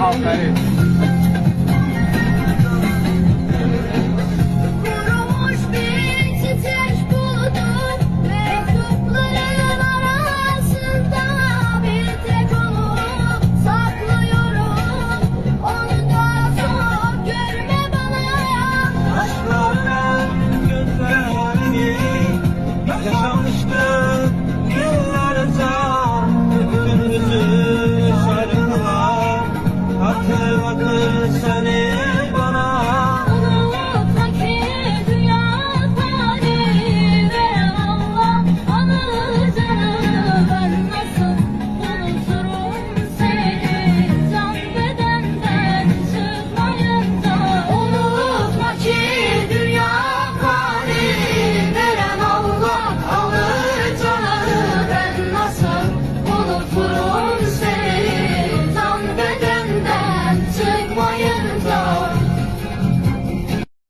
Aferin. Kurumuş bir çiçek buldum mektupların arasında, bir tek onu saklıyorum, onu da sok görme bana. Aşkların gözlerini yaşamıştık yıllarca. Hükümlüsü şarkılar hatırlatır seni.